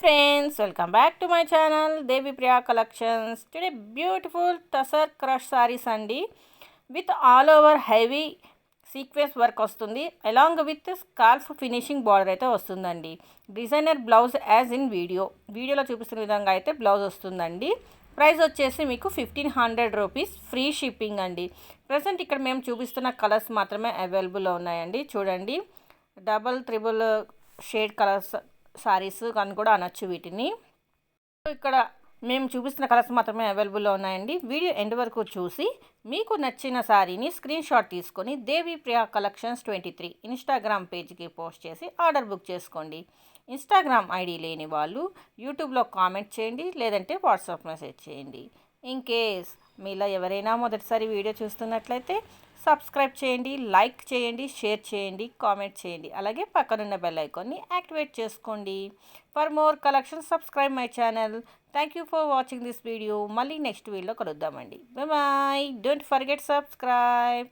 friends, welcome back to my channel Devi Priya Collections. Today beautiful tussar crush sarees andi with all over heavy sequence work వస్తుంది along with scarf finishing border అయితే వస్తుందండి. Designer blouse as in వీడియోలో చూపిస్తున్న విధంగా అయితే blouse వస్తుందండి. Price వచ్చేసి మీకు 1500 రూపీస్, ఫ్రీ షిప్పింగ్ అండి. ప్రజెంట్ ఇక్కడ మేము చూపిస్తున్న కలర్స్ మాత్రమే అవైలబుల్లో ఉన్నాయండి. చూడండి, double triple shade colours saris అని కూడా అనొచ్చు వీటిని. ఇక్కడ మేము చూపిస్తున్న కలర్స్ మాత్రమే అవైలబుల్లో ఉన్నాయండి. వీడియో ఎండ్ వరకు చూసి మీకు నచ్చిన సారీని స్క్రీన్ షాట్ తీసుకొని దేవి ప్రియా కలెక్షన్స్ 23 ఇన్స్టాగ్రామ్ పేజ్కి పోస్ట్ చేసి ఆర్డర్ బుక్ చేసుకోండి. ఇన్స్టాగ్రామ్ ఐడి లేని వాళ్ళు యూట్యూబ్లో కామెంట్ చేయండి, లేదంటే వాట్సాప్ మెసేజ్ చేయండి. ఇన్ కేస్ మీలో ఎవరైనా మొదటిసారి వీడియో చూస్తున్నట్లయితే సబ్స్క్రైబ్ చేయండి, లైక్ చేయండి, షేర్ చేయండి, కామెంట్ చేయండి. అలాగే పక్కనున్న బెల్ ఐకాన్ని యాక్టివేట్ చేసుకోండి. For more collection subscribe my channel. Thank you for watching this video. మళ్ళీ నెక్స్ట్ వీడియోలో కలుద్దామండి. బాయ్. Don't forget subscribe.